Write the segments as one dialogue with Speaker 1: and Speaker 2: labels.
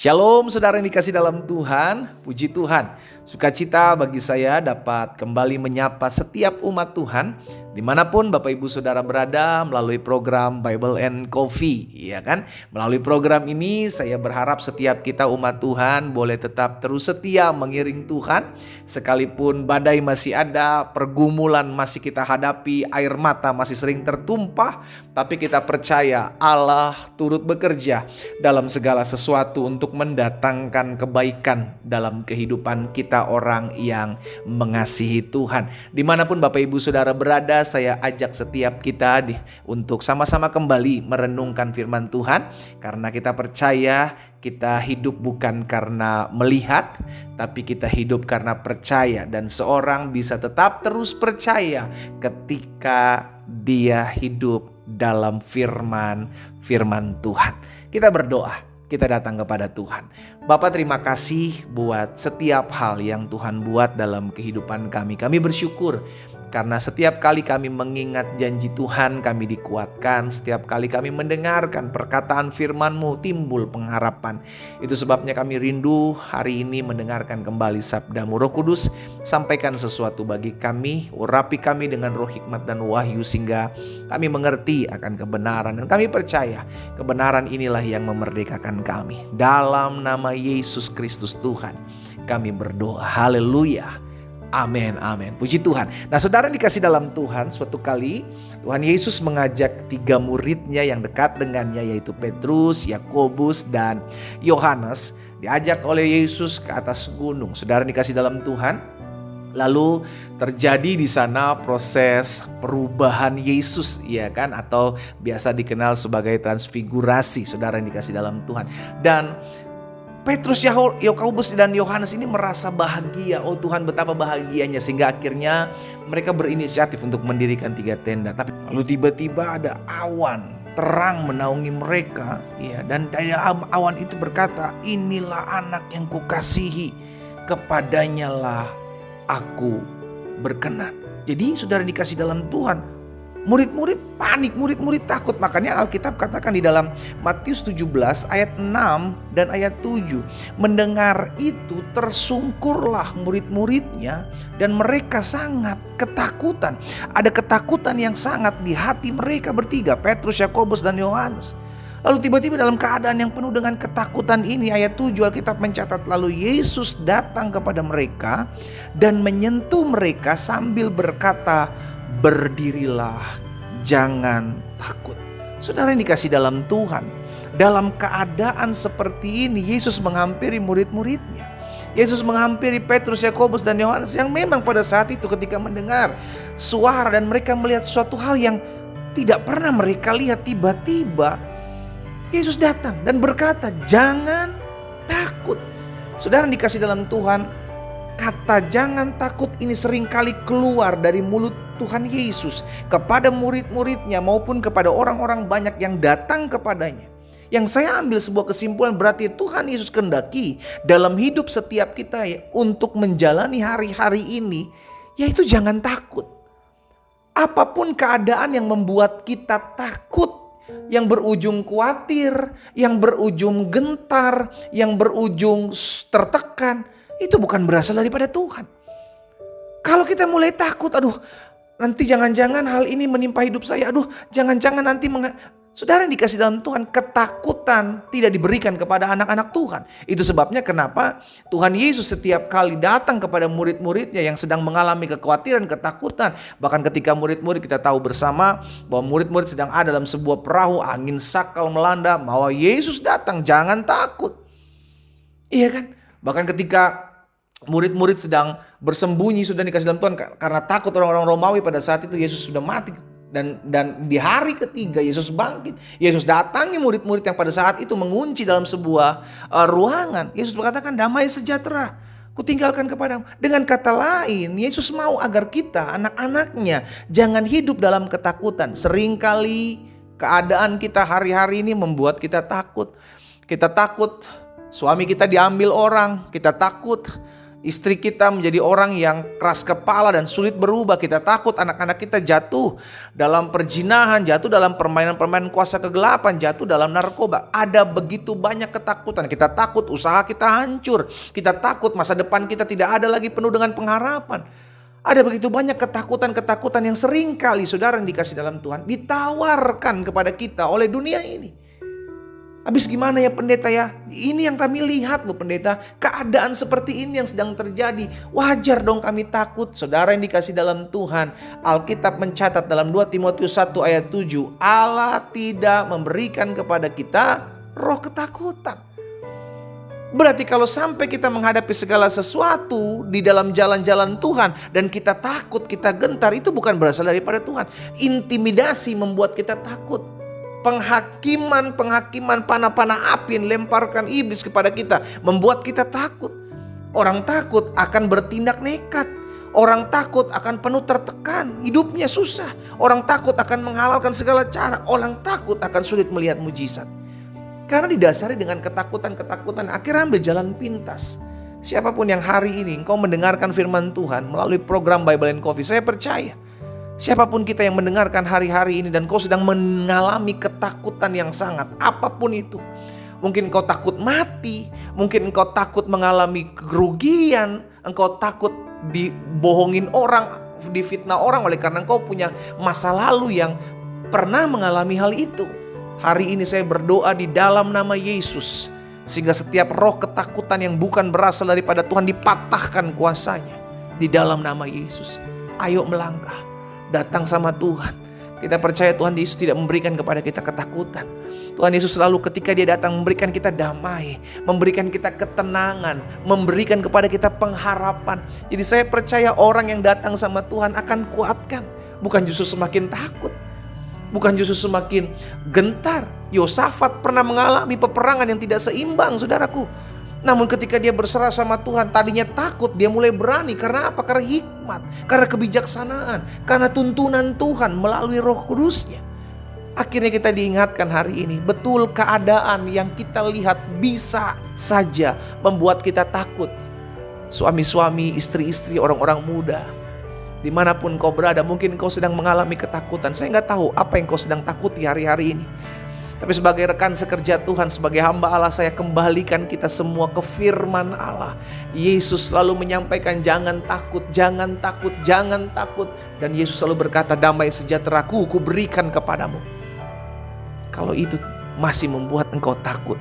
Speaker 1: Shalom saudara yang dikasih dalam Tuhan, puji Tuhan. Sukacita bagi saya dapat kembali menyapa setiap umat Tuhan dimanapun Bapak Ibu Saudara berada melalui program Bible and Coffee, ya kan? Melalui program ini saya berharap setiap kita umat Tuhan boleh tetap terus setia mengiring Tuhan. Sekalipun badai masih ada, pergumulan masih kita hadapi, air mata masih sering tertumpah, tapi kita percaya Allah turut bekerja dalam segala sesuatu untuk mendatangkan kebaikan dalam kehidupan kita orang yang mengasihi Tuhan. Dimanapun Bapak Ibu Saudara berada, saya ajak setiap kita untuk sama-sama kembali merenungkan firman Tuhan. Karena kita percaya kita hidup bukan karena melihat, tapi kita hidup karena percaya. Dan seorang bisa tetap terus percaya ketika dia hidup dalam firman Tuhan. Kita berdoa. Kita datang kepada Tuhan. Bapak, terima kasih buat setiap hal yang Tuhan buat dalam kehidupan kami. Kami bersyukur karena setiap kali kami mengingat janji Tuhan, kami dikuatkan. Setiap kali kami mendengarkan perkataan firman-Mu, timbul pengharapan. Itu sebabnya kami rindu hari ini mendengarkan kembali sabda-Mu. Roh Kudus, sampaikan sesuatu bagi kami, urapi kami dengan roh hikmat dan wahyu sehingga kami mengerti akan kebenaran. Dan kami percaya kebenaran inilah yang memerdekakan kami. Dalam nama Yesus Kristus Tuhan kami berdoa. Haleluya. Amin, amin. Puji Tuhan. Nah, saudara dikasih dalam Tuhan, suatu kali Tuhan Yesus mengajak 3 muridnya yang dekat dengannya, yaitu Petrus, Yakobus, dan Yohanes. Diajak oleh Yesus ke atas gunung. Saudara dikasih dalam Tuhan, lalu terjadi di sana proses perubahan Yesus, ya kan, atau biasa dikenal sebagai transfigurasi. Saudara yang dikasih dalam Tuhan. Dan Petrus, Yakobus, dan Yohanes ini merasa bahagia. Oh Tuhan, betapa bahagianya, sehingga akhirnya mereka berinisiatif untuk mendirikan 3 tenda. Tapi lalu tiba-tiba ada awan terang menaungi mereka, ya, dan dari awan itu berkata, inilah anak yang kukasihi, kepadanya lah aku berkenan. Jadi saudara dikasih dalam Tuhan, murid-murid panik, murid-murid takut. Makanya Alkitab katakan di dalam Matius 17 ayat 6 dan ayat 7. Mendengar itu tersungkurlah murid-muridnya dan mereka sangat ketakutan. Ada ketakutan yang sangat di hati mereka bertiga, Petrus, Yakobus, dan Yohanes. Lalu tiba-tiba dalam keadaan yang penuh dengan ketakutan ini, ayat 7 Alkitab mencatat, lalu Yesus datang kepada mereka dan menyentuh mereka sambil berkata, berdirilah, jangan takut. Saudara yang dikasih dalam Tuhan, dalam keadaan seperti ini Yesus menghampiri murid-muridnya. Yesus menghampiri Petrus, Yakobus, dan Yohanes yang memang pada saat itu ketika mendengar suara dan mereka melihat suatu hal yang tidak pernah mereka lihat, tiba-tiba Yesus datang dan berkata, jangan takut. Saudara yang dikasih dalam Tuhan, kata jangan takut ini seringkali keluar dari mulut Tuhan Yesus kepada murid-muridnya maupun kepada orang-orang banyak yang datang kepadanya. Yang saya ambil sebuah kesimpulan, berarti Tuhan Yesus kehendaki dalam hidup setiap kita untuk menjalani hari-hari ini, yaitu jangan takut. Apapun keadaan yang membuat kita takut, yang berujung khawatir, yang berujung gentar, yang berujung tertekan, itu bukan berasal daripada Tuhan. Kalau kita mulai takut, aduh nanti jangan-jangan hal ini menimpa hidup saya, aduh jangan-jangan nanti Saudara yang dikasih dalam Tuhan, ketakutan tidak diberikan kepada anak-anak Tuhan. Itu sebabnya kenapa Tuhan Yesus setiap kali datang kepada murid-muridnya yang sedang mengalami kekhawatiran, ketakutan. Bahkan ketika murid-murid, kita tahu bersama bahwa murid-murid sedang ada dalam sebuah perahu, angin sakal melanda, bahwa Yesus datang, jangan takut. Iya kan? Bahkan ketika murid-murid sedang bersembunyi, sudah dikasih dalam Tuhan karena takut orang-orang Romawi, pada saat itu Yesus sudah mati. Dan di hari ketiga Yesus bangkit. Yesus datangi murid-murid yang pada saat itu mengunci dalam sebuah ruangan. Yesus berkatakan, damai sejahtera kutinggalkan kepadamu. Dengan kata lain, Yesus mau agar kita, anak-anaknya, jangan hidup dalam ketakutan. Seringkali keadaan kita hari-hari ini membuat kita takut. Kita takut suami kita diambil orang, kita takut Istri kita menjadi orang yang keras kepala dan sulit berubah. Kita takut anak-anak kita jatuh dalam perzinahan, jatuh dalam permainan-permainan kuasa kegelapan, jatuh dalam narkoba. Ada begitu banyak ketakutan. Kita takut usaha kita hancur. Kita takut masa depan kita tidak ada lagi penuh dengan pengharapan. Ada begitu banyak ketakutan-ketakutan yang seringkali saudara yang dikasih dalam Tuhan ditawarkan kepada kita oleh dunia ini. Habis gimana ya pendeta ya? Ini yang kami lihat loh pendeta. Keadaan seperti ini yang sedang terjadi. Wajar dong kami takut. Saudara yang dikasih dalam Tuhan. Alkitab mencatat dalam 2 Timotius 1 ayat 7. Allah tidak memberikan kepada kita roh ketakutan. Berarti kalau sampai kita menghadapi segala sesuatu di dalam jalan-jalan Tuhan. Dan kita takut, kita gentar. Itu bukan berasal daripada Tuhan. Intimidasi membuat kita takut. Penghakiman panah-panah api yang lemparkan iblis kepada kita membuat kita takut. Orang takut akan bertindak nekat. Orang takut akan penuh tertekan, hidupnya susah. Orang takut akan menghalalkan segala cara. Orang takut akan sulit melihat mujizat. Karena didasari dengan ketakutan-ketakutan, akhirnya ambil jalan pintas. Siapapun yang hari ini engkau mendengarkan firman Tuhan melalui program Bible and Coffee, saya percaya siapapun kita yang mendengarkan hari-hari ini dan kau sedang mengalami ketakutan yang sangat, apapun itu. Mungkin engkau takut mati, mungkin engkau takut mengalami kerugian, engkau takut dibohongin orang, difitnah orang oleh karena engkau punya masa lalu yang pernah mengalami hal itu. Hari ini saya berdoa di dalam nama Yesus, sehingga setiap roh ketakutan yang bukan berasal daripada Tuhan dipatahkan kuasanya. Di dalam nama Yesus, ayo melangkah. Datang sama Tuhan. Kita percaya Tuhan Yesus tidak memberikan kepada kita ketakutan. Tuhan Yesus selalu ketika dia datang memberikan kita damai, memberikan kita ketenangan, memberikan kepada kita pengharapan. Jadi saya percaya orang yang datang sama Tuhan akan kuatkan, bukan justru semakin takut, bukan justru semakin gentar. Yosafat pernah mengalami peperangan yang tidak seimbang, saudaraku. Namun ketika dia berserah sama Tuhan, tadinya takut, dia mulai berani. Karena apa? Karena hikmat, karena kebijaksanaan, karena tuntunan Tuhan melalui Roh Kudusnya. Akhirnya kita diingatkan hari ini, betul keadaan yang kita lihat bisa saja membuat kita takut. Suami-suami, istri-istri, orang-orang muda, dimanapun kau berada, mungkin kau sedang mengalami ketakutan. Saya nggak tahu apa yang kau sedang takuti hari-hari ini. Tapi sebagai rekan sekerja Tuhan, sebagai hamba Allah, saya kembalikan kita semua ke firman Allah. Yesus selalu menyampaikan jangan takut, jangan takut, jangan takut. Dan Yesus selalu berkata damai sejahtera-Ku berikan kepadamu. Kalau itu masih membuat engkau takut,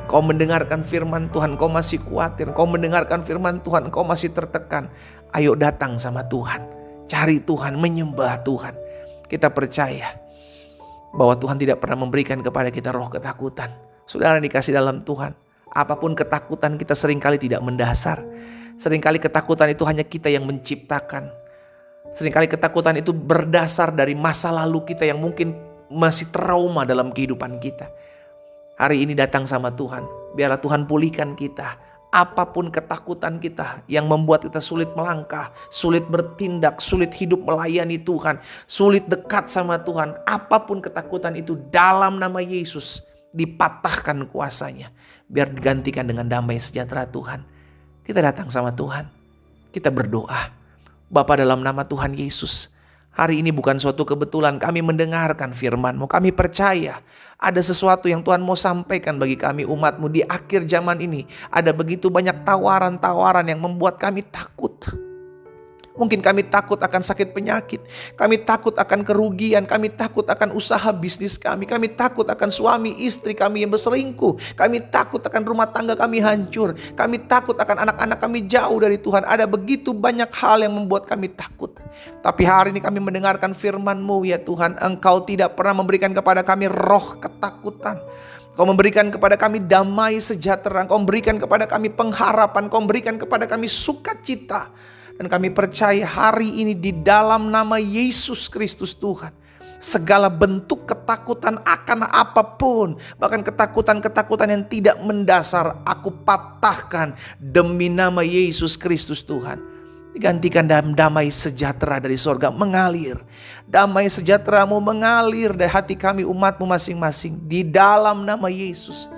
Speaker 1: kau mendengarkan firman Tuhan, kau masih khawatir, kau mendengarkan firman Tuhan, kau masih tertekan. Ayo datang sama Tuhan, cari Tuhan, menyembah Tuhan. Kita percaya bahwa Tuhan tidak pernah memberikan kepada kita roh ketakutan. Saudara yang dikasih dalam Tuhan, apapun ketakutan kita seringkali tidak mendasar. Seringkali ketakutan itu hanya kita yang menciptakan. Seringkali ketakutan itu berdasar dari masa lalu kita yang mungkin masih trauma dalam kehidupan kita. Hari ini datang sama Tuhan, biarlah Tuhan pulihkan kita. Apapun ketakutan kita yang membuat kita sulit melangkah, sulit bertindak, sulit hidup melayani Tuhan, sulit dekat sama Tuhan. Apapun ketakutan itu dalam nama Yesus dipatahkan kuasanya. Biar digantikan dengan damai sejahtera Tuhan. Kita datang sama Tuhan. Kita berdoa. Bapa, dalam nama Tuhan Yesus, hari ini bukan suatu kebetulan kami mendengarkan firman-Mu. Kami percaya ada sesuatu yang Tuhan mau sampaikan bagi kami umat-Mu di akhir zaman ini. Ada begitu banyak tawaran-tawaran yang membuat kami takut. Mungkin kami takut akan sakit penyakit. Kami takut akan kerugian. Kami takut akan usaha bisnis kami. Kami takut akan suami istri kami yang berselingkuh. Kami takut akan rumah tangga kami hancur. Kami takut akan anak-anak kami jauh dari Tuhan. Ada begitu banyak hal yang membuat kami takut. Tapi hari ini kami mendengarkan firman-Mu ya Tuhan. Engkau tidak pernah memberikan kepada kami roh ketakutan. Kau memberikan kepada kami damai sejahtera. Kau memberikan kepada kami pengharapan. Kau memberikan kepada kami sukacita. Dan kami percaya hari ini di dalam nama Yesus Kristus Tuhan, segala bentuk ketakutan akan apapun, bahkan ketakutan-ketakutan yang tidak mendasar, aku patahkan demi nama Yesus Kristus Tuhan. Digantikan dalam damai sejahtera dari sorga mengalir. Damai sejahtera-Mu mengalir dari hati kami umat-Mu masing-masing. Di dalam nama Yesus,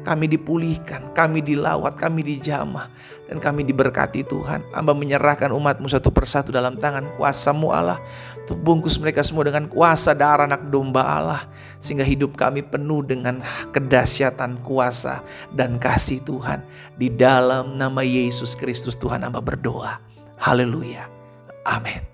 Speaker 1: kami dipulihkan, kami dilawat, kami dijamah, dan kami diberkati Tuhan. Hamba menyerahkan umat-Mu satu persatu dalam tangan kuasa-Mu Allah. Tuh bungkus mereka semua dengan kuasa darah anak domba Allah, sehingga hidup kami penuh dengan kedahsyatan kuasa dan kasih Tuhan. Di dalam nama Yesus Kristus Tuhan hamba berdoa. Haleluya. Amin.